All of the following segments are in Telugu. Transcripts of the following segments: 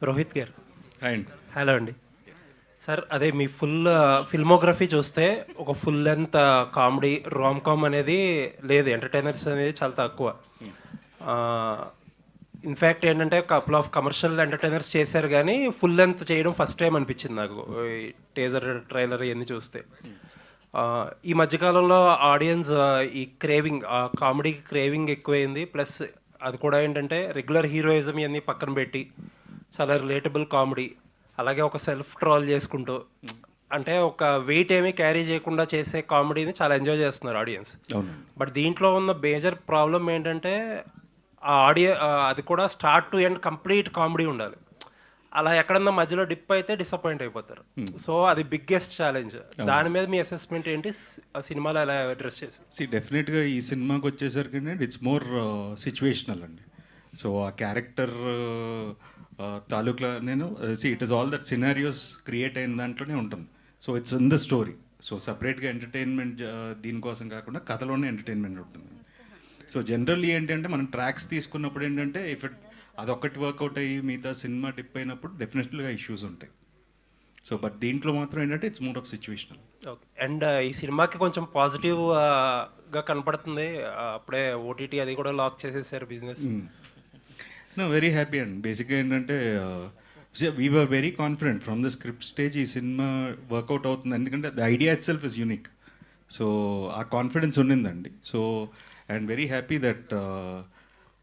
రోహిత్ గారు. అండ్ హలో అండి. సార్ అదే మీ ఫిల్మోగ్రఫీ చూస్తే ఒక full length comedy rom com అనేది లేదు, ఎంటర్టైనర్స్ అనేది చాలా తక్కువ. ఇన్ఫ్యాక్ట్ ఏంటంటే కపుల్ ఆఫ్ కమర్షియల్ ఎంటర్టైనర్స్ చేశారు కానీ ఫుల్ లెంత్ చేయడం ఫస్ట్ టైం అనిపించింది నాకు ఈ టీజర్ ట్రైలర్ ఇవన్నీ చూస్తే. ఈ మధ్యకాలంలో ఆడియన్స్ ఈ క్రేవింగ్ కామెడీ క్రేవింగ్ ఎక్కువైంది. ప్లస్ అది కూడా ఏంటంటే రెగ్యులర్ హీరోయిజం ఇవన్నీ పక్కన పెట్టి చాలా రిలేటబుల్ కామెడీ, అలాగే ఒక సెల్ఫ్ ట్రోల్ చేసుకుంటూ, అంటే ఒక వెయిట్ ఏమీ క్యారీ చేయకుండా చేసే కామెడీని చాలా ఎంజాయ్ చేస్తున్నారు ఆడియన్స్. బట్ దీంట్లో ఉన్న మేజర్ ప్రాబ్లం ఏంటంటే ఆ అది కూడా start to end complete comedy ఉండాలి. అలా ఎక్కడన్నా మధ్యలో డిప్ అయితే డిసప్పాయింట్ అయిపోతారు. సో అది బిగ్గెస్ట్ ఛాలెంజ్. దాని మీద మీ అసెస్మెంట్ ఏంటి? ఆ సినిమాలో ఎలా అడ్రస్ చేసి? డెఫినెట్గా ఈ సినిమాకి వచ్చేసరికి ఇట్స్ మోర్ సిచ్యువేషనల్ అండి. సో ఆ క్యారెక్టర్ తాలూకులో నేను it is all that scenarios create అయిన దాంట్లోనే ఉంటుంది. So it's in the story. So సపరేట్గా ఎంటర్టైన్మెంట్ దీనికోసం కాకుండా కథలోనే ఎంటర్టైన్మెంట్ ఉంటుంది. సో జనరల్లీ ఏంటంటే మనం ట్రాక్స్ తీసుకున్నప్పుడు ఏంటంటే అదొక్కటి వర్కౌట్ అయ్యి మిగతా సినిమా డిప్ అయినప్పుడు డెఫినెట్లీగా ఇష్యూస్ ఉంటాయి. సో బట్ దీంట్లో మాత్రం ఏంటంటే it's more of situational. Okay. And ఈ సినిమాకి కొంచెం పాజిటివ్ గా కనపడుతుంది. అప్పుడే ఓటీటీ అది కూడా లాక్ చేసేసారు business. No, very happy and బేసిక్గా ఏంటంటే we were very confident from the script stage ఈ సినిమా వర్కౌట్ అవుతుంది, ఎందుకంటే the idea itself is unique. So ఆ కాన్ఫిడెన్స్ ఉండిందండి. So and very happy that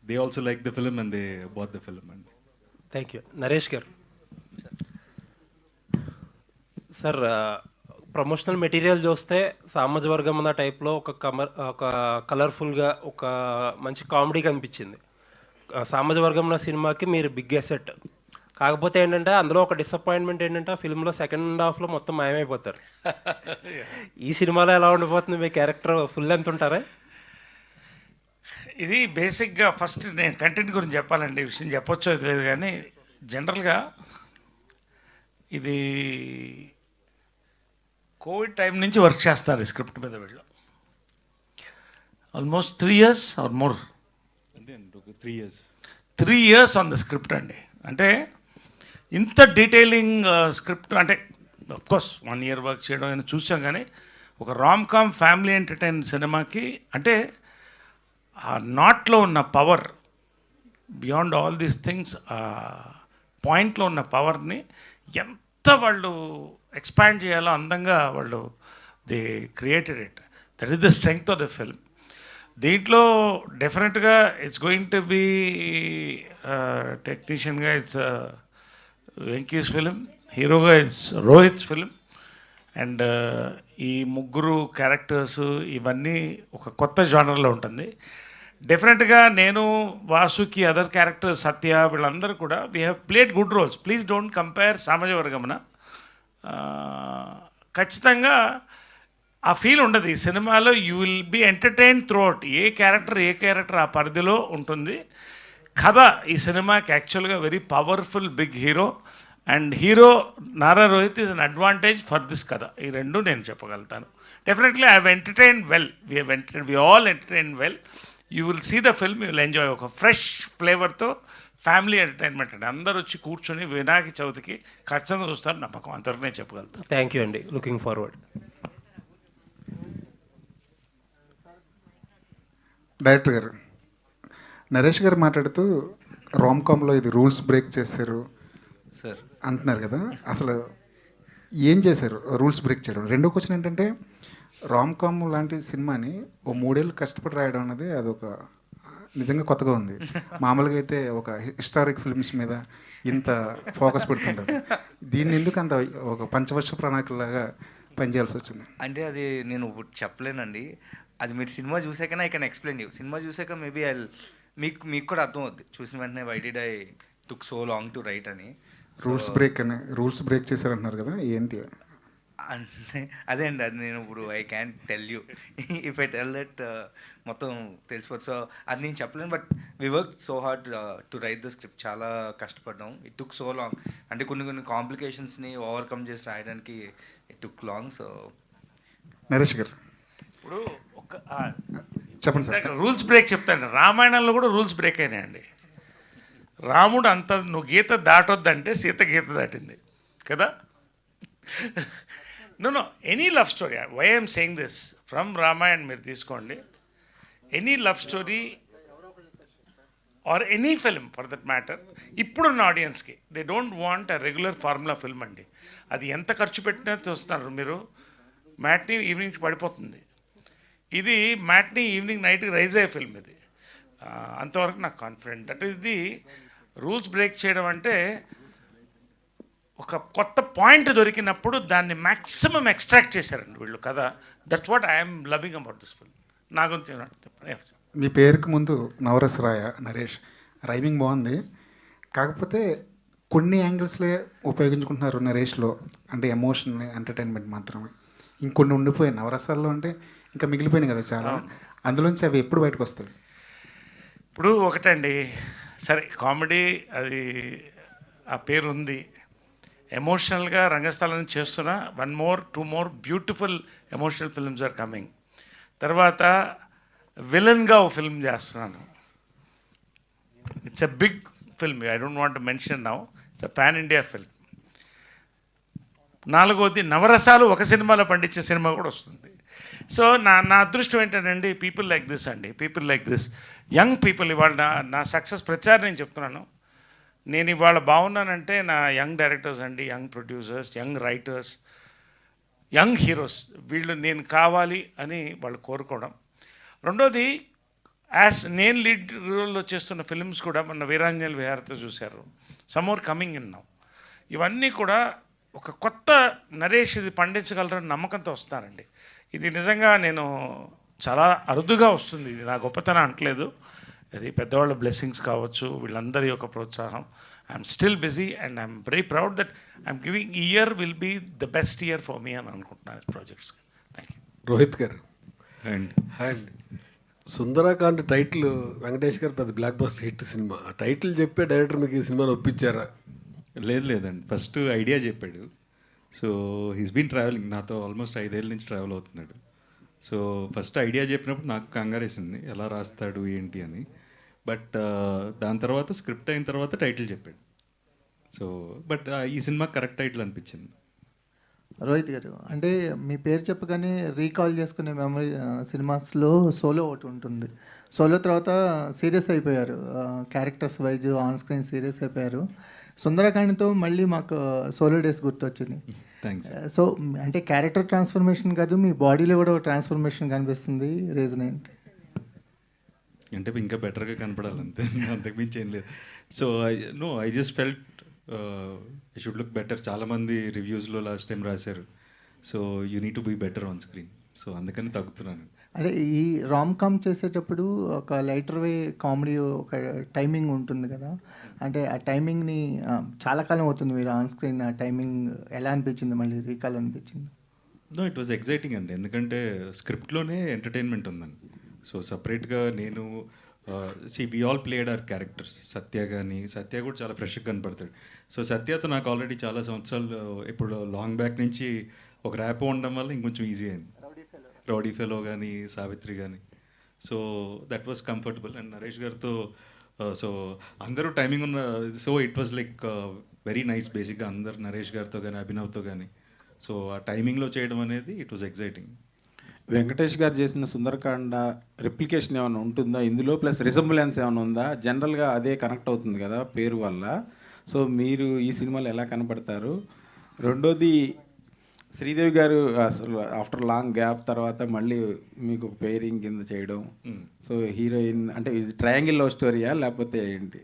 they also like the film and they bought the film అండి. Thank you. Naresh garu. Sir promotional material చూస్తే సామాజిక వర్గం అన్న టైప్లో ఒక కలర్ఫుల్గా ఒక మంచి కామెడీ కనిపించింది. సామాజిక వర్గం ఉన్న సినిమాకి మీరు బిగ్ అసెట్. కాకపోతే ఏంటంటే అందులో ఒక డిసప్పాయింట్మెంట్ ఏంటంటే ఆ ఫిల్మ్లో సెకండ్ హాఫ్లో మొత్తం మాయమైపోతారు. ఈ సినిమాలో ఎలా ఉండిపోతుంది మీ క్యారెక్టర్? ఫుల్ లెంత్ ఉంటారా? ఇది బేసిక్గా ఫస్ట్ నేను కంటెంట్ గురించి చెప్పాలండి. ఈ విషయం చెప్పొచ్చో తెలియదు కానీ జనరల్గా ఇది కోవిడ్ టైం నుంచి వర్క్ చేస్తారు ఈ స్క్రిప్ట్ మీద. వీళ్ళు almost 3 years or more, 3 years on the script అండి. అంటే ఇంత డీటెయిలింగ్ స్క్రిప్ట్ అంటే అఫ్కోర్స్ 1 year వర్క్ చేయడం అయినా చూసాం, కానీ ఒక రామ్ కామ్ ఫ్యామిలీ ఎంటర్టైన్ సినిమాకి అంటే ఆ నాట్లో ఉన్న power, beyond all these things, పాయింట్లో ఉన్న పవర్ని ఎంత వాళ్ళు ఎక్స్పాండ్ చేయాలో అందంగా వాళ్ళు they created it. That is the strength of the film. దీంట్లో డెఫినెట్గా ఇట్స్ గోయింగ్ టు బీ టెక్నీషియన్గా ఇట్స్ వెంకీస్ ఫిలిం, హీరోగా ఇట్స్ రోహిత్స్ ఫిలిం. అండ్ ఈ ముగ్గురు క్యారెక్టర్స్ ఇవన్నీ ఒక కొత్త జానర్లో ఉంటుంది. డెఫినెట్గా నేను, వాసుకి, అదర్ క్యారెక్టర్స్, సత్య, వీళ్ళందరూ కూడా we have played good roles. Please don't compare సామాజిక వర్గమున. ఖచ్చితంగా ఆ ఫీల్ ఉండదు ఈ సినిమాలో. You will be entertain throughout. ఏ క్యారెక్టర్ ఆ పరిధిలో ఉంటుంది. కథ ఈ సినిమాకి యాక్చువల్గా very powerful big hero, and hero Nara Rohit is an advantage for this కథ. ఈ రెండు నేను చెప్పగలుగుతాను. Definitely I have entertained well. We all entertain well. You will see the film, you will enjoy. ఒక ఫ్రెష్ ఫ్లేవర్తో ఫ్యామిలీ ఎంటర్టైన్మెంట్ అండి. అందరూ వచ్చి కూర్చొని వినాయక చవితికి ఖచ్చితంగా చూస్తారు, నమ్మకం. అంతవరకు నేను చెప్పగలుగుతాను. థ్యాంక్ యూ అండి. Looking forward. డైరెక్టర్ గారు, నరేష్ గారు మాట్లాడుతూ రామ్ కామ్లో ఇది రూల్స్ బ్రేక్ చేశారు సార్ అంటున్నారు కదా, అసలు ఏం చేశారు రూల్స్ బ్రేక్ చేయడం? రెండో క్వశ్చన్ ఏంటంటే, రామ్ కామ్ లాంటి సినిమాని ఓ 3 ఏళ్ళు కష్టపడి రాయడం అనేది అదొక నిజంగా కొత్తగా ఉంది. మామూలుగా అయితే ఒక హిస్టారిక్ ఫిల్మ్స్ మీద ఇంత ఫోకస్ పెడుతుంటారు. దీన్ని ఎందుకు అంత ఒక పంచవర్ష ప్రణాళికలాగా పనిచేయాల్సి వచ్చింది? అంటే అది నేను చెప్పలేనండి. అది మీరు సినిమా చూసాకనే ఐ కెన్ ఎక్స్ప్లెయిన్ యూ. సినిమా చూసాక మేబీ మీకు కూడా అర్థం అవుద్ది. చూసిన వెంటనే why did I took so long to write అని. రూల్స్ బ్రేక్ చేశారంటున్నారు కదా, ఏంటి అంటే అదే అండి, అది నేను ఇప్పుడు I can tell you. If I tell that మొత్తం తెలిసిపోతుంది. సో అది నేను చెప్పలేను. But we work so hard to write the script. చాలా కష్టపడ్డాం. It took so long. అంటే కొన్ని కాంప్లికేషన్స్ని ఓవర్కమ్ చేసి రాయడానికి it took long. So Naresh గారు ఇప్పుడు ఒక చెప్పండి సార్. రూల్స్ బ్రేక్ చెప్తాను. రామాయణంలో కూడా రూల్స్ బ్రేక్ అయినాయండి. రాముడు అంత నువ్వు గీత దాటొద్దంటే సీత గీత దాటింది కదా. No any love story, why I'm saying this, from Ramayan మీరు తీసుకోండి, any love story or any film for that matter, ఇప్పుడున్న ఆడియన్స్కి they don't want a regular formula film అండి. అది ఎంత ఖర్చు పెట్టినా చూస్తున్నారు మీరు, మ్యాట్నీ ఈవినింగ్కి పడిపోతుంది. ఇది మ్యాట్నీ ఈవినింగ్ నైట్కి రైజ్ అయ్యే ఫిల్మ్ ఇది. అంతవరకు నాకు confident. That is the rules break చేయడం అంటే ఒక కొత్త పాయింట్ దొరికినప్పుడు దాన్ని మ్యాక్సిమం ఎక్స్ట్రాక్ట్ చేశారండి వీళ్ళు కదా. That's what I'm loving about this film. నా గురించి మీ పేరుకి ముందు నవరసరాయ నరేష్, రైమింగ్ బాగుంది, కాకపోతే కొన్ని యాంగిల్స్లే ఉపయోగించుకుంటున్నారు నరేష్లో, అంటే ఎమోషన్ ఎంటర్టైన్మెంట్ మాత్రమే. ఇంకొన్ని ఉండిపోయాయి నవరసాల్లో, అంటే ఇంకా మిగిలిపోయినాయి కదా చాలా, అందులోంచి అవి ఎప్పుడు బయటకు వస్తాయి? ఇప్పుడు ఒకటండి, సరే కామెడీ అది ఆ పేరు ఉంది, ఎమోషనల్గా రంగస్థలం చేస్తున్నా 1 more 2 more beautiful emotional films are coming. తర్వాత విలన్గా ఒక ఫిల్మ్ చేస్తున్నాను, it's a big film, I don't want to mention now, it's a pan India film. 4వది నవరసాలు ఒక సినిమాలో పండించే సినిమా కూడా వస్తుంది. సో నా అదృష్టం ఏంటంటే పీపుల్ లైక్ దిస్ అండి, people like this young people. ఇవాళ నా సక్సెస్ ప్రచారం నేను చెప్తున్నాను, నేను ఇవాళ బాగున్నానంటే నా యంగ్ డైరెక్టర్స్ అండి, young producers, young writers, young heroes, వీళ్ళు నేను కావాలి అని వాళ్ళు కోరుకోవడం. రెండోది నేను లీడ్ రోల్లో చేస్తున్న ఫిల్మ్స్ కూడా మొన్న వీరాంజలి విహారతో చూశారు, some more coming in now. ఇవన్నీ కూడా ఒక కొత్త నరేష్ ఇది పండించగలరని నమ్మకంతో వస్తానండి. ఇది నిజంగా నేను చాలా అరుదుగా వస్తుంది, ఇది నా గొప్పతనం అంటలేదు, అది పెద్దవాళ్ళ బ్లెస్సింగ్స్ కావచ్చు, వీళ్ళందరి యొక్క ప్రోత్సాహం. I'm still busy and I'm very proud that I'm giving year will be the best year for me అని అనుకుంటున్నాను projects. Thank you. Rohit garu and and Sundarakand title Venkatesh garu పెద్ద బ్లాక్ బస్టర్ హిట్ సినిమా, ఆ టైటిల్ చెప్పే డైరెక్టర్ మీకు ఈ సినిమాని ఒప్పించారా? లేదండి, ఫస్ట్ ఐడియా చెప్పాడు. సో హీస్ బీన్ ట్రావెలింగ్ నాతో ఆల్మోస్ట్ 5 ఏళ్ళ నుంచి ట్రావెల్ అవుతున్నాడు. సో ఫస్ట్ ఐడియా చెప్పినప్పుడు నాకు కంగారేసింది ఎలా రాస్తాడు ఏంటి అని. బట్ దాని తర్వాత స్క్రిప్ట్ అయిన తర్వాత టైటిల్ చెప్పాడు. సో బట్ ఈ సినిమా కరెక్ట్ టైటిల్ అనిపించింది. రోహిత్ గారు, అంటే మీ పేరు చెప్పగానే రీకాల్ చేసుకునే మెమరీ సినిమాస్లో సోలో ఒకటి ఉంటుంది. సోలో తర్వాత సీరియస్ అయిపోయారు, characters wise on screen serious అయిపోయారు. సుందరకాండ్తో మళ్ళీ మాకు సోలో డేస్ గుర్తొచ్చింది. థ్యాంక్స్. సో అంటే క్యారెక్టర్ ట్రాన్స్ఫర్మేషన్ కాదు, మీ బాడీలో కూడా ఒక ట్రాన్స్ఫర్మేషన్ కనిపిస్తుంది, రీజన్ ఏంటి? అంటే ఇంకా బెటర్గా కనపడాలంతే, అంతకుమించి ఏం లేదు. So I just felt I should look better. చాలామంది రివ్యూస్లో లాస్ట్ టైం రాశారు, so you need to be better on screen. So అందుకని తగ్గుతున్నాను. అంటే ఈ రామ్ కామ్ చేసేటప్పుడు ఒక లైటర్ వే కామెడీ ఒక టైమింగ్ ఉంటుంది కదా, అంటే ఆ టైమింగ్ని చాలా కాలం అవుతుంది మీరు ఆన్ స్క్రీన్, ఆ టైమింగ్ ఎలా అనిపించింది, మళ్ళీ రీకాల్ అనిపించింది? నో, ఇట్ వాజ్ ఎగ్జైటింగ్ అండి, ఎందుకంటే స్క్రిప్ట్లోనే ఎంటర్టైన్మెంట్ ఉందండి. సో సపరేట్గా నేను we all played our characters. Satya కూడా చాలా ఫ్రెష్గా కనపడతాడు. సో సత్యతో నాకు ఆల్రెడీ చాలా సంవత్సరాలు ఇప్పుడు లాంగ్ బ్యాక్ నుంచి ఒక ర్యాప్ ఉండడం వల్ల ఇంకొంచెం ఈజీ అయింది. రౌడీ ఫెలో కానీ సావిత్రి కానీ, so that was comfortable. And Naresh గారితో సో అందరూ టైమింగ్ ఉన్న, so it was like very nice. బేసిక్గా అందరు నరేష్ గారితో కానీ అభినవ్తో కానీ, సో ఆ టైమింగ్లో చేయడం అనేది ఇట్ వాజ్ ఎగ్జైటింగ్. వెంకటేష్ గారు చేసిన సుందరకాండ రిప్లికేషన్ ఏమైనా ఉంటుందా ఇందులో, ప్లస్ రిజంబులెన్స్ ఏమైనా ఉందా? జనరల్గా అదే కనెక్ట్ అవుతుంది కదా పేరు వల్ల, సో మీరు ఈ సినిమాలో ఎలా కనపడతారు? రెండోది, శ్రీదేవి గారు అసలు ఆఫ్టర్ లాంగ్ గ్యాప్ తర్వాత మళ్ళీ మీకు పేరింగ్ కింద చేయడం, సో హీరోయిన్ అంటే ఇది ట్రయాంగిల్ లవ్ స్టోరీయా లేకపోతే ఏంటి?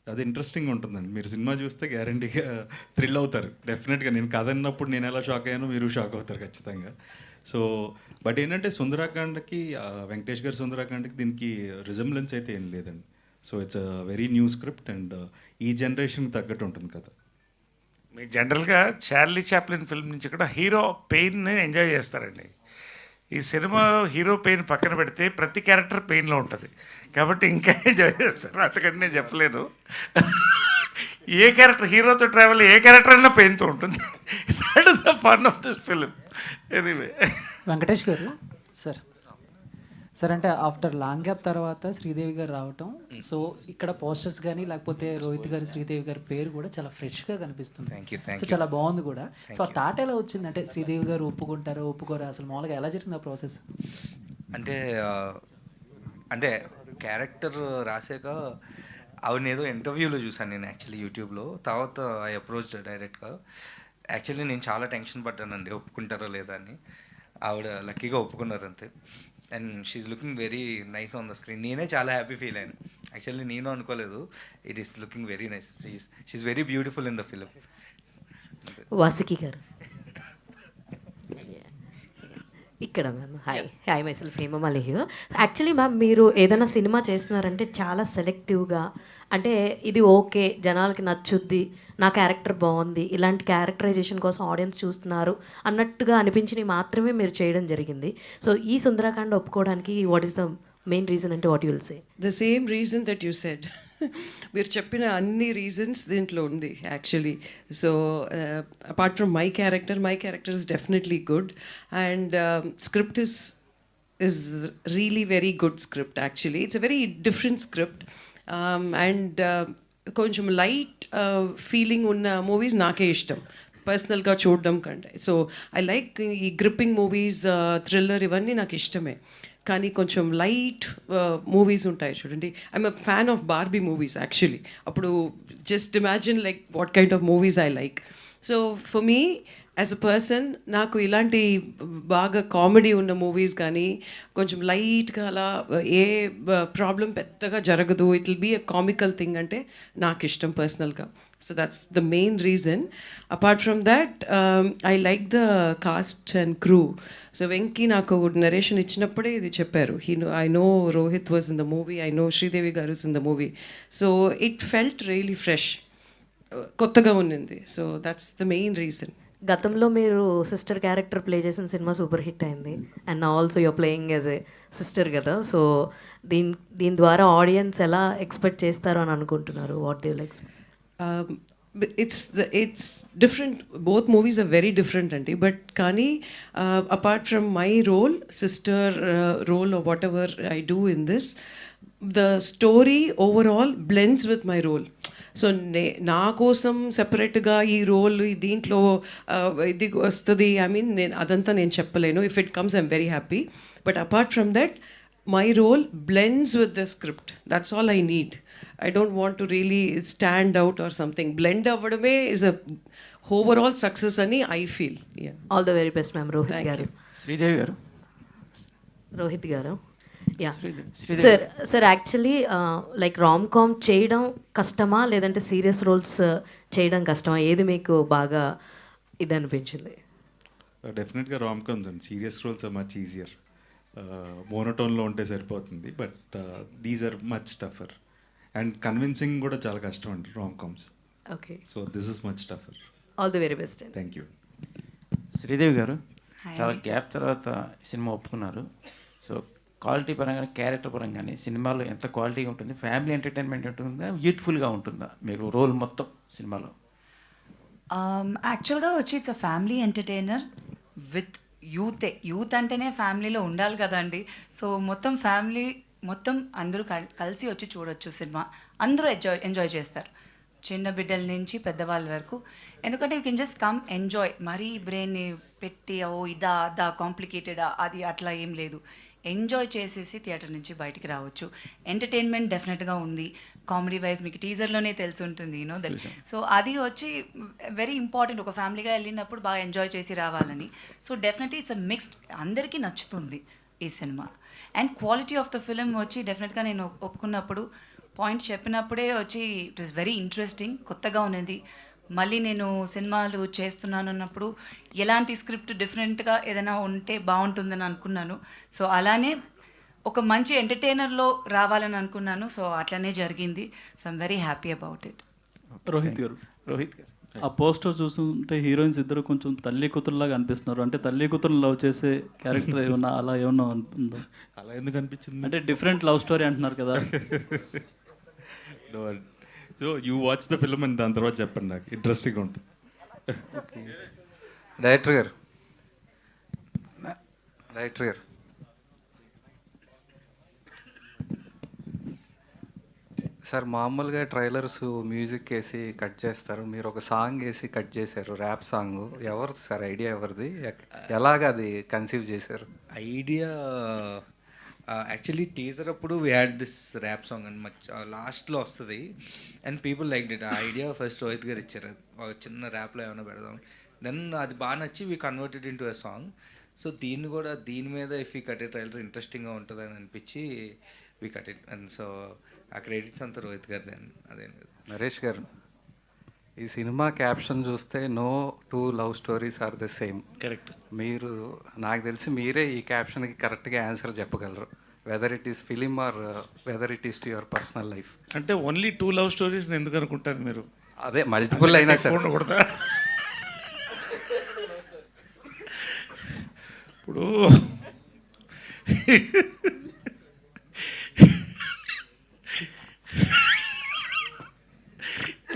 అది ఇంట్రెస్టింగ్ ఉంటుందండి. మీరు సినిమా చూస్తే గ్యారంటీగా థ్రిల్ అవుతారు డెఫినెట్గా. నేను కథన్నప్పుడు నేను ఎలా షాక్ అయ్యానో మీరు షాక్ అవుతారు ఖచ్చితంగా. సో బట్ ఏంటంటే సుందరాకాండకి వెంకటేష్ గారి సుందరాకాండకి దీనికి రిజంబ్లెన్స్ అయితే ఏం లేదండి. So it's a very new script and ఈ జనరేషన్కి తగ్గట్టు ఉంటుంది కదా. మీరు జనరల్గా చార్లీ చాప్లిన్ ఫిల్మ్ నుంచి కూడా హీరో పెయిన్ని ఎంజాయ్ చేస్తారండి. ఈ సినిమాలో హీరో పెయిన్ పక్కన పెడితే ప్రతి క్యారెక్టర్ పెయిన్లో ఉంటుంది కాబట్టి ఇంకా ఎంజాయ్ చేస్తారు. అంతకంటే నేను చెప్పలేను. ఏ క్యారెక్టర్ హీరోతో ట్రావెల్ ఏ క్యారెక్టర్ అయినా పెయిన్తో ఉంటుంది. That is the fun of this film. Anyway Venkatesh గారు సార్, సార్ అంటే ఆఫ్టర్ లాంగ్ గ్యాప్ తర్వాత శ్రీదేవి గారు రావటం, సో ఇక్కడ పోస్టర్స్ కానీ లేకపోతే రోహిత్ గారు శ్రీదేవి గారి పేరు కూడా చాలా ఫ్రెష్గా కనిపిస్తుంది. Thank you, thank so you. చాలా బాగుంది కూడా. సో ఆ థాట్ ఎలా వచ్చింది, అంటే శ్రీదేవి గారు ఒప్పుకుంటారో ఒప్పుకోరా, అసలు మామూలుగా ఎలా జరిగింది ఆ ప్రాసెస్? అంటే అంటే క్యారెక్టర్ రాసాక ఆవిడ ఏదో ఇంటర్వ్యూలో చూసాను నేను యాక్చువల్లీ యూట్యూబ్లో. తర్వాత ఐ అప్రోచ్ డైరెక్ట్గా. యాక్చువల్లీ నేను చాలా టెన్షన్ పడ్డానండి ఒప్పుకుంటారో లేదా అని. ఆవిడ లక్కీగా ఒప్పుకున్నారు అంతే. And she's looking very nice on the screen. నేనే చాలా హ్యాపీ ఫీల్ అయ్యాను. యాక్చువల్లీ నేను అనుకోలేదు. It is looking very nice. She's very beautiful in the film. Vasuki garu ఇక్కడ ma'am. Hi myself Hemamali here. Actually ma'am మీరు ఏదైనా సినిమా చేస్తున్నారంటే చాలా సెలెక్టివ్గా, అంటే ఇది ఓకే జనాలకి నచ్చుద్ది, నా క్యారెక్టర్ బాగుంది, ఇలాంటి క్యారెక్టరైజేషన్ కోసం ఆడియన్స్ చూస్తున్నారు అన్నట్టుగా అనిపించినవి మాత్రమే మీరు చేయడం జరిగింది. సో ఈ సుందరకాండ ఒప్పుకోవడానికి what is the main reason అంటే what you will say? The same reason that you said. మీరు చెప్పిన అన్ని రీజన్స్ దీంట్లో ఉంది actually. So apart from my character is definitely good, and script is really very good script actually. It's a very different script, and కొంచెం లైట్ ఫీలింగ్ ఉన్న మూవీస్ నాకే ఇష్టం పర్సనల్గా చూడడం కంటే. సో ఐ లైక్ ఈ గ్రిప్పింగ్ మూవీస్, థ్రిల్లర్ ఇవన్నీ నాకు ఇష్టమే. కానీ కొంచెం లైట్ మూవీస్ ఉంటాయి చూడండి. I'm a fan of Barbie movies actually. అప్పుడు just imagine like what kind of movies I like. So for me as a person నాకు ఇలాంటి బాగా కామెడీ ఉన్న మూవీస్ కానీ కొంచెం లైట్గా అలా ఏ ప్రాబ్లం పెద్దగా జరగదు, it will be a comical thing అంటే నాకు ఇష్టం పర్సనల్గా. So that's the main reason. Apart from that I like the cast and crew. So Venky నాకు నరేషన్ ఇచ్చినప్పుడే ఇది చెప్పారు, I know Rohit was in the movie, I know Sridevi garu in the movie. So it felt really fresh, కొత్తగా ఉన్నింది. So that's the main reason. గతంలో మీరు సిస్టర్ క్యారెక్టర్ ప్లే చేసిన సినిమా సూపర్ హిట్ అయింది, and also you're playing as a sister కదా. సో దీని ద్వారా ఆడియన్స్ ఎలా ఎక్స్పెక్ట్ చేస్తారు అని అనుకుంటున్నారు? What do you expect? it's different. Both movies are very different anti, but kani apart from my role, sister role or whatever I do in this, the story overall blends with my role. So నా కోసం సెపరేట్గా ఈ రోల్ దీంట్లో ఇది వస్తుంది, ఐ మీన్ అదంతా నేను చెప్పలేను. If it comes I'm very happy, but apart from that my role blends with the script. That's all I need. I don't want to really stand out or something. Blend avadame is a overall success ani I feel. Yeah. All the very best, ma'am. Rohit garu. Sridevi garu. Rohit garu. Yeah. Sir, actually like rom-com చేయడం కష్టమా లేదంటే సీరియస్ రోల్స్ చేయడం కష్టమా? ఏది మీకు బాగా ఇది అనిపించింది? డెఫినెట్గా rom coms and serious roles are much easier. మోనోటోన్లో ఉంటే సరిపోతుంది, but these are much tougher. And convincing కూడా చాలా కష్టం అండి rom coms. Okay. So this is much tougher. All the very best. Thank you. Sridevi garu చాలా గ్యాప్ తర్వాత సినిమా ఒప్పుకున్నారు. సో క్వాలిటీ పరంగా క్యారెక్టర్ పరంగానే సినిమాలో ఎంత క్వాలిటీగా ఉంటుంది? ఫ్యామిలీ ఎంటర్టైన్మెంట్ ఉంటుందా, యూత్ఫుల్గా ఉంటుందా మీకు రోల్ మొత్తం సినిమాలో? యాక్చువల్గా వచ్చి it's a family entertainer with youth అంటేనే ఫ్యామిలీలో ఉండాలి కదండి. సో మొత్తం ఫ్యామిలీ మొత్తం అందరూ కలిసి వచ్చి చూడొచ్చు సినిమా. అందరూ ఎంజాయ్ చేస్తారు, చిన్న బిడ్డల నుంచి పెద్దవాళ్ళ వరకు. ఎందుకంటే you can just come enjoy. మరీ బ్రెయిన్ని పెట్టి ఇదా అదా కాంప్లికేటెడా అది అట్లా ఏం లేదు. ఎంజాయ్ చేసేసి థియేటర్ నుంచి బయటికి రావచ్చు. ఎంటర్టైన్మెంట్ డెఫినెట్గా ఉంది. కామెడీ వైజ్ మీకు టీజర్లోనే తెలిసి ఉంటుంది, యూనో దట్. సో అది వచ్చి వెరీ ఇంపార్టెంట్. ఒక ఫ్యామిలీగా వెళ్ళినప్పుడు బాగా ఎంజాయ్ చేసి రావాలని. So definitely it's a mixed, అందరికీ నచ్చుతుంది ఈ cinema. And quality of the film వచ్చి డెఫినెట్గా నేను ఒప్పుకున్నప్పుడు పాయింట్ చెప్పినప్పుడే వచ్చి ఇట్ ఈస్ వెరీ ఇంట్రెస్టింగ్, కొత్తగా ఉన్నది. మళ్ళీ నేను సినిమాలు చేస్తున్నాను అన్నప్పుడు ఎలాంటి స్క్రిప్ట్ డిఫరెంట్గా ఏదైనా ఉంటే బాగుంటుందని అనుకున్నాను. సో అలానే ఒక మంచి ఎంటర్టైనర్లో రావాలని అనుకున్నాను. సో అట్లనే జరిగింది. So I'm very happy about it. Rohit గారు, ఆ పోస్టర్ చూస్తుంటే హీరోయిన్స్ ఇద్దరు కొంచెం తల్లి కూతురులాగా అనిపిస్తున్నారు. అంటే తల్లి కూతురు లవ్ చేసే క్యారెక్టర్ ఏమన్నా అలా ఏమన్నా ఉందో? అలా ఎందుకు అనిపించింది అంటే డిఫరెంట్ లవ్ స్టోరీ అంటున్నారు కదా. So you watch the film and దాని తర్వాత చెప్పండి, నాకు ఇంట్రెస్టింగ్గా ఉంటుంది. డైరెక్టర్ గారు సార్ మామూలుగా ట్రైలర్స్ మ్యూజిక్ వేసి కట్ చేస్తారు, మీరు ఒక సాంగ్ వేసి కట్ చేశారు, ర్యాప్ సాంగ్. ఎవరిది సార్ ఐడియా, ఎవరిది? ఎలాగ అది కన్సీవ్ చేశారు? ఐడియా యాక్చువల్లీ టీజర్ అప్పుడు we had this rap song and లాస్ట్లో వస్తుంది అండ్ పీపుల్ లైక్ ఇట్. ఆ ఐడియా ఫస్ట్ రోహిత్ గారు ఇచ్చారు, ఒక చిన్న ర్యాప్లో ఏమైనా పెడదాం. దెన్ అది బాగా నచ్చి we converted in to a song. So దీన్ని కూడా దీని మీద ఇఫ్ ఈ కట్ ట్రైలర్ ఇంట్రెస్టింగ్గా ఉంటుందని అనిపించి we cut it. And so ఆ క్రెడిట్స్ అంతా రోహిత్ గారిది. అదే నరేష్ గారు, ఈ సినిమా క్యాప్షన్ చూస్తే no two love stories are the same. Correct. మీరు, నాకు తెలిసి మీరే ఈ క్యాప్షన్కి కరెక్ట్గా ఆన్సర్ చెప్పగలరు, whether it is film or whether it is to your personal life. అంటే ఓన్లీ 2 లవ్ స్టోరీస్ ఎందుకు అనుకుంటారు మీరు? అదే మల్టిపుల్ అయినా సరే. ఇప్పుడు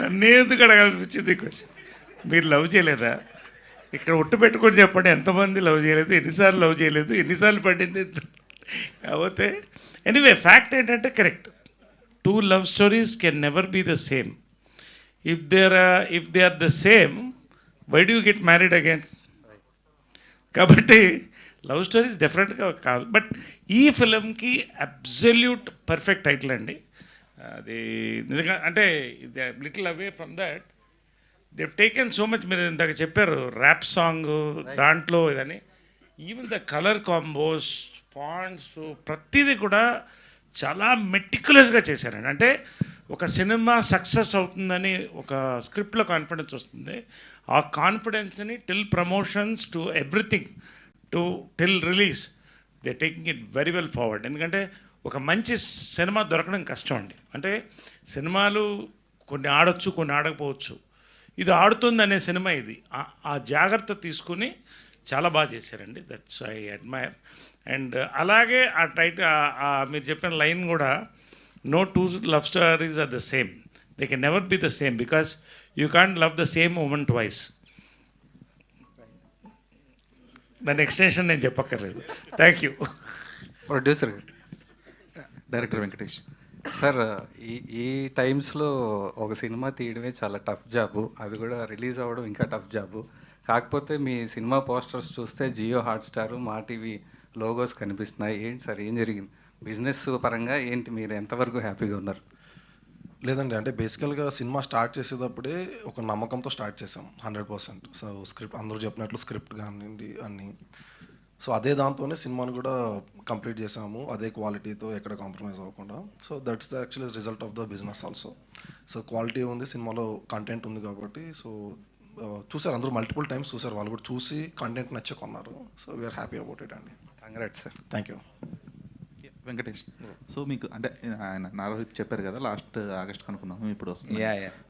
నన్ను ఎందుకు అడగాలనిపించింది క్వశ్చన్. మీరు లవ్ చేయలేదా? ఇక్కడ ఒట్టు పెట్టుకొని చెప్పండి, ఎంతమంది లవ్ చేయలేదు, ఎన్నిసార్లు లవ్ చేయలేదు, ఎన్నిసార్లు పడింది. కాకపోతే ఎనీవే ఫ్యాక్ట్ ఏంటంటే correct, 2 love stories can never be the same. If they are the same, why do you get married again? కాబట్టి లవ్ స్టోరీస్ డెఫినెట్గా కాదు. బట్ ఈ ఫిలింకి అబ్సల్యూట్ పర్ఫెక్ట్ టైటిల్ అండి. అది నిజంగా అంటే little away from that they taken so much. మీరు ఇందాక చెప్పారు ర్యాప్ సాంగ్, దాంట్లో ఇదని even the colour combos, fonts, ప్రతిదీ కూడా చాలా మెటిక్యులస్గా చేశారండి. అంటే ఒక సినిమా సక్సెస్ అవుతుందని ఒక స్క్రిప్ట్లో కాన్ఫిడెన్స్ వస్తుంది. ఆ కాన్ఫిడెన్స్ని till promotions to everything till release they taking it very well forward. ఎందుకంటే ఒక మంచి సినిమా దొరకడం కష్టం అండి. అంటే సినిమాలు కొన్ని ఆడొచ్చు, కొన్ని ఆడకపోవచ్చు. ఇది ఆడుతుంది అనే సినిమా ఇది. ఆ జాగ్రత్త తీసుకుని చాలా బాగా చేశారండి. That's I admire. అండ్ అలాగే ఆ మీరు చెప్పిన లైన్ కూడా, no 2 love stories are the same, they can never be the same because you can't love the same women twice. దాని ఎక్స్టెన్షన్ నేను చెప్పక్కర్లేదు. Thank you. Producer director Venkatesh sir, ఈ టైమ్స్లో ఒక సినిమా తీయడమే చాలా టఫ్ జాబు, అది కూడా రిలీజ్ అవ్వడం ఇంకా టఫ్ జాబు. కాకపోతే మీ సినిమా పోస్టర్స్ చూస్తే జియో హాట్స్టార్, మా టీవీ లోగోస్ కనిపిస్తున్నాయి. ఏంటి సార్, ఏం జరిగింది బిజినెస్ పరంగా? ఏంటి, మీరు ఎంతవరకు హ్యాపీగా ఉన్నారు? లేదండి, అంటే బేసికల్గా సినిమా స్టార్ట్ చేసేటప్పుడే ఒక నమ్మకంతో స్టార్ట్ చేసాం 100%. సో స్క్రిప్ట్ అందరూ చెప్పినట్లు స్క్రిప్ట్ కానివ్వండి అన్నీ. సో అదే దాంతోనే సినిమాను కూడా కంప్లీట్ చేసాము, అదే క్వాలిటీతో ఎక్కడ కాంప్రమైజ్ అవ్వకుండా. So that's the actually result of the business also. So quality ఉంది, సినిమాలో కంటెంట్ ఉంది కాబట్టి. సో చూసారు అందరూ, మల్టిపుల్ టైమ్స్ చూసారు, వాళ్ళు కూడా చూసి కంటెంట్ నచ్చి కొన్నారు. So we're happy about it అండి. Congrats sir. Thank you. Venkatesh, so మీకు అంటే ఆయన నారోహిత్ చెప్పారు కదా, లాస్ట్ ఆగస్ట్ కనుక్కున్నాము, ఇప్పుడు వస్తుంది.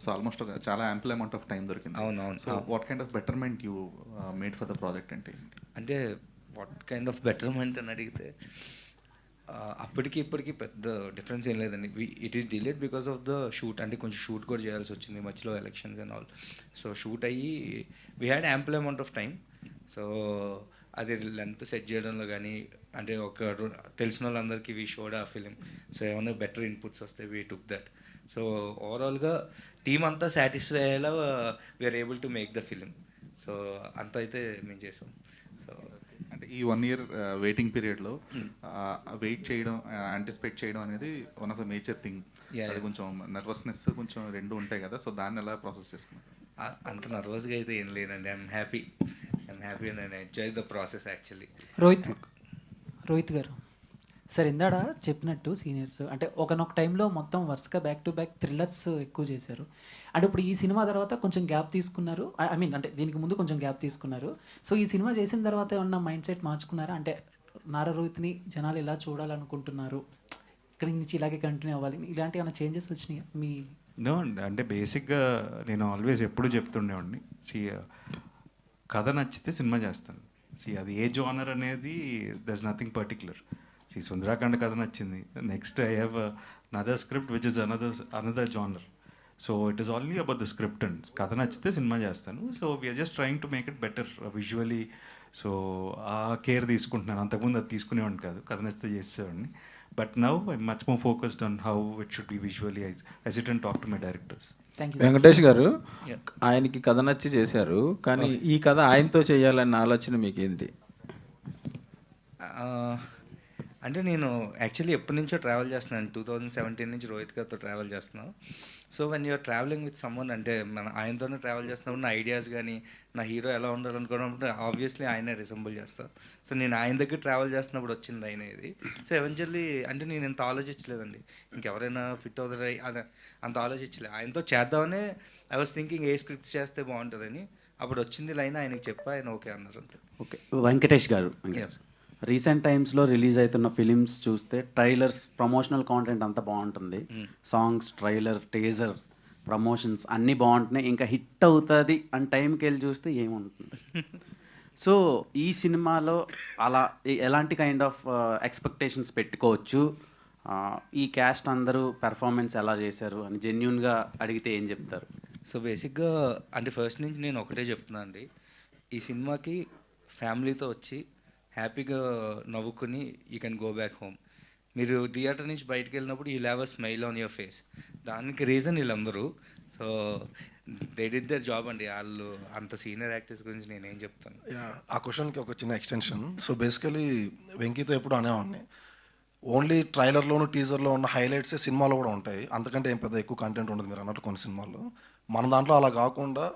సో ఆల్మోస్ట్ చాలా యాంపుల్ అమౌంట్ ఆఫ్ టైం దొరికింది. అవునవును. So what kind of betterment you made for the project అంటే వాట్ కైండ్ ఆఫ్ బెటర్మెంట్ అని అడిగితే అప్పటికి ఇప్పటికి పెద్ద డిఫరెన్స్ ఏం లేదండి. It is delayed because of the shoot. అంటే కొంచెం షూట్ కూడా చేయాల్సి వచ్చింది మధ్యలో, elections and all. So shoot అయ్యి we had ample amount of time. So అది లెంత్ సెట్ చేయడంలో కానీ, అంటే ఒక తెలిసిన వాళ్ళందరికీ వీ షోడ్ ఆ ఫిలిం. సో ఏమైనా బెటర్ ఇన్పుట్స్ వస్తే వీ టుక్ దట్. సో ఓవరాల్గా టీమ్ అంతా సాటిస్ఫై అయ్యేలా we're able to make the film. So అంత అయితే మేము చేసాం. సో అంటే ఈ 1 year వెయిటింగ్ పీరియడ్లో వెయిట్ చేయడం, యాంటిసిపేట్ చేయడం అనేది one of the major thing. అది కొంచెం నర్వస్నెస్ కొంచెం రెండు ఉంటాయి కదా, సో దాన్ని ఎలా ప్రాసెస్ చేసుకున్నారు? అంత నర్వస్గా అయితే ఏం లేదండి. I'm happy and I enjoy the process actually. Rohit గారు సార్, ఇందాడ చెప్పినట్టు సీనియర్స్ అంటే ఒకనొక టైంలో మొత్తం వరుసగా బ్యాక్ టు బ్యాక్ థ్రిల్లర్స్ ఎక్కువ చేశారు. అంటే ఇప్పుడు ఈ సినిమా తర్వాత కొంచెం గ్యాప్ తీసుకున్నారు, ఐ మీన్ అంటే దీనికి ముందు కొంచెం గ్యాప్ తీసుకున్నారు. సో ఈ సినిమా చేసిన తర్వాత ఏమన్నా మైండ్ సెట్ మార్చుకున్నారా? అంటే నారా రోహిత్ని జనాలు ఇలా చూడాలనుకుంటున్నారు, ఇక్కడి నుంచి ఇలాగే కంటిన్యూ అవ్వాలి, ఇలాంటి ఏమైనా చేంజెస్ వచ్చినాయి మీ? నో, అంటే బేసిక్గా నేను ఆల్వేస్ ఎప్పుడు చెప్తుండేవాడిని, కథ నచ్చితే సినిమా చేస్తాను. అది ఏ జోనర్ అనేది దర్స్ నథింగ్ పర్టిక్యులర్. సుందరాకాండ కథ నచ్చింది, next I have another script which is another genre. So it is only about the script and కథ నచ్చితే సినిమా చేస్తాను. So we're just trying to make it better visually. So ఆ కేర్ తీసుకుంటున్నాను. అంతకుముందు అది తీసుకునేవాడిని కాదు, కథ నచ్చితే చేసేవాడిని. But now I'm much more focused on how it should be visually I sit and talk to my directors. Venkatesh garu, ఆయనకి కథ నచ్చి చేశారు, కానీ ఈ కథ ఆయనతో చేయాలన్న ఆలోచన మీకు ఏంటి? అంటే నేను యాక్చువల్లీ ఎప్పటి నుంచో ట్రావెల్ చేస్తున్నాను, 2017 నుంచి రోహిత్ గారితో ట్రావెల్ చేస్తున్నాను. So when you're travelling with someone, అంటే మన ఆయనతోనే ట్రావెల్ చేస్తున్నప్పుడు నా ఐడియాస్ కానీ నా హీరో ఎలా ఉండాలనుకున్నప్పుడు ఆబ్వియస్లీ ఆయనే రిసెంబుల్ చేస్తాను. సో నేను ఆయన దగ్గర ట్రావెల్ చేస్తున్నప్పుడు వచ్చింది ఆయన ఇది. సో ఎవెన్చువల్లీ అంటే నేను ఇంత ఆలోచించలేదండి, ఇంకెవరైనా ఫిట్ అవుతారా అదే అంత ఆలోచించలేదు. ఆయనతో చేద్దామనే I was thinking a script చేస్తే బాగుంటుందని. అప్పుడు వచ్చింది లైన్ ఆయనకి చెప్పా, ఆయన ఓకే అన్నారు అంతే. ఓకే, వెంకటేష్ గారు, రీసెంట్ టైమ్స్లో రిలీజ్ అవుతున్న ఫిలిమ్స్ చూస్తే ట్రైలర్స్, ప్రమోషనల్ కాంటెంట్ అంతా బాగుంటుంది, సాంగ్స్, ట్రైలర్, టీజర్, ప్రమోషన్స్ అన్నీ బాగుంటున్నాయి, ఇంకా హిట్ అవుతుంది అని టైంకి వెళ్ళి చూస్తే ఏముంటుంది? సో ఈ సినిమాలో అలా ఎలాంటి కైండ్ ఆఫ్ ఎక్స్పెక్టేషన్స్ పెట్టుకోవచ్చు? ఈ క్యాస్ట్ అందరూ పెర్ఫార్మెన్స్ ఎలా చేశారు అని జెన్యున్గా అడిగితే ఏం చెప్తారు? సో బేసిక్గా అంటే ఫస్ట్ నుంచి నేను ఒకటే చెప్తున్నాను అండి, ఈ సినిమాకి ఫ్యామిలీతో వచ్చి హ్యాపీగా నవ్వుకుని you can go back home. మీరు థియేటర్ నుంచి బయటకు వెళ్ళినప్పుడు you have a smile on your face. దానికి రీజన్ వీళ్ళందరూ. So they did their job అండి. వాళ్ళు అంత సీనియర్ యాక్టర్స్ గురించి నేనేం చెప్తాను. ఆ క్వశ్చన్కి ఒక చిన్న ఎక్స్టెన్షన్. సో బేసికలీ వెంకీతో ఎప్పుడు అనేవాడిని, ఓన్లీ ట్రైలర్లోను టీజర్లో ఉన్న హైలైట్సే సినిమాలో కూడా ఉంటాయి, అంతకంటే ఏం పెద్ద ఎక్కువ కంటెంట్ ఉండదు మీరు అన్నట్టు కొన్ని సినిమాల్లో. మన దాంట్లో అలా కాకుండా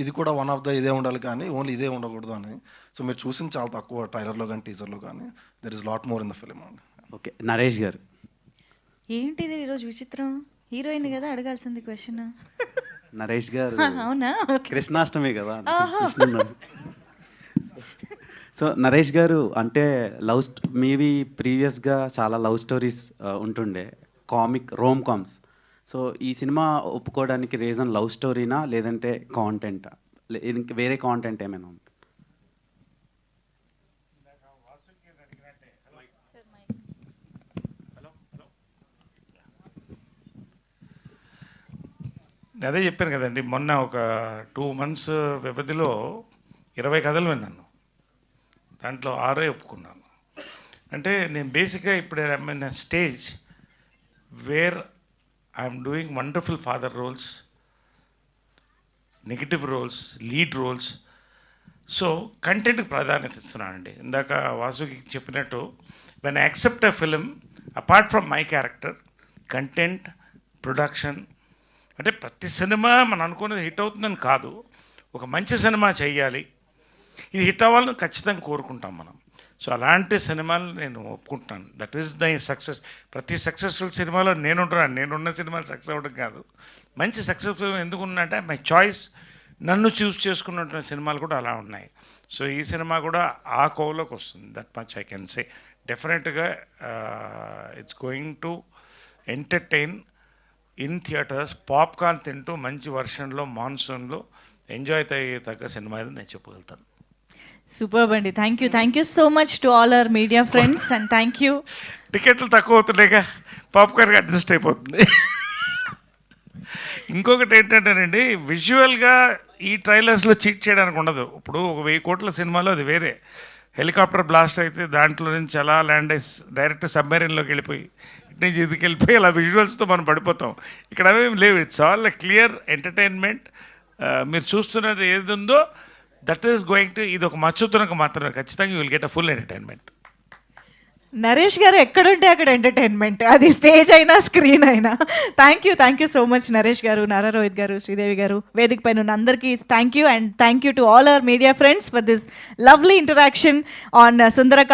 ఇది కూడా వన్ ఆఫ్ ద ఇదే ఉండాలి కానీ ఓన్లీ ఇదే ఉండకూడదు అని. సో మీరు చూసింది చాలా తక్కువ ట్రైలర్లో కానీ టీజర్లో కానీ. There is lot more in the film అండి. ఓకే, నరేష్ గారు. ఏంటిది ఈరోజు విచిత్రం? హీరోయిన్ కదా అడగాల్సింది క్వశ్చన్. నరేష్ గారు అవునా? కృష్ణాష్టమి కదా. సో నరేష్ గారు, అంటే మీవి ప్రీవియస్గా చాలా లవ్ స్టోరీస్ ఉంటుండే, కామిక్ రోమ్ కామ్స్. సో ఈ సినిమా ఒప్పుకోవడానికి రీజన్ లవ్ స్టోరీనా లేదంటే కాంటెంటా, వేరే కాంటెంట్ ఏమైనా ఉంది? అదే చెప్పాను కదండి, మొన్న ఒక 2 months వ్యవధిలో 20 కథలు విన్నాను, దాంట్లో 6 ఒప్పుకున్నాను. అంటే నేను బేసిక్గా ఇప్పుడు I'm in stage where I'm doing wonderful father roles, negative roles, lead roles. So కంటెంట్కి ప్రాధాన్యత ఇస్తున్నానండి. ఇందాక వాసుకి చెప్పినట్టు, when I accept a film apart from my character, content, production, అంటే ప్రతి సినిమా మనం అనుకున్నది హిట్ అవుతుందని కాదు, ఒక మంచి సినిమా చెయ్యాలి, ఇది హిట్ అవ్వాలని ఖచ్చితంగా కోరుకుంటాం మనం. సో అలాంటి సినిమాలు నేను ఒప్పుకుంటాను. That is the success. ప్రతి సక్సెస్ఫుల్ సినిమాలో నేనున్న సినిమాలు సక్సెస్ అవ్వడం కాదు, మంచి సక్సెస్ఫుల్ ఎందుకు ఉన్నంటే మై చాయిస్, నన్ను చూస్ చేసుకున్నటువంటి సినిమాలు కూడా అలా ఉన్నాయి. సో ఈ సినిమా కూడా ఆ కోవలోకి వస్తుంది. That much I can say. డెఫినెట్గా it's going to entertain in theatres. Popcorn తింటూ మంచి వర్షన్లో, మాన్సూన్లో ఎంజాయ్ తగ్గ సినిమా అని నేను చెప్పగలుగుతాను. సూపర్ అండి. Thank you so much to all our media friends and thank you. టికెట్లు తక్కువ అవుతున్నాయిగా, పాప్కార్న్గా అడ్జస్ట్ అయిపోతుంది. ఇంకొకటి ఏంటంటేనండి, విజువల్గా ఈ ట్రైలర్స్లో చీట్ చేయడానికి ఉండదు. ఇప్పుడు ఒక 1000 కోట్ల సినిమాలో అది వేరే. హెలికాప్టర్ బ్లాస్ట్ అయితే దాంట్లో నుంచి అలా ల్యాండ్ అయ్యి డైరెక్ట్ సబ్మెరీన్లోకి వెళ్ళిపోయి ఇటు నుంచి ఇదికి వెళ్ళిపోయి అలా విజువల్స్తో మనం పడిపోతాం. ఇక్కడ అవేం లేవు. It's all clear entertainment. మీరు చూస్తున్నది ఏది ఉందో దట్ ఈస్ గోయింగ్ టు, ఇది ఒక మచ్చుతునకు మాత్రమే, ఖచ్చితంగా you will get a full entertainment. Naresh గారు ఎక్కడుంటే అక్కడ ఎంటర్టైన్మెంట్, అది స్టేజ్ అయినా స్క్రీన్ అయినా. Thank you so much Naresh గారు, నారా రోహిత్ గారు, శ్రీదేవి గారు, వేదిక పైన ఉన్న అందరికీ thank you. And thank you to all our media friends for this lovely interaction on Sundarkand.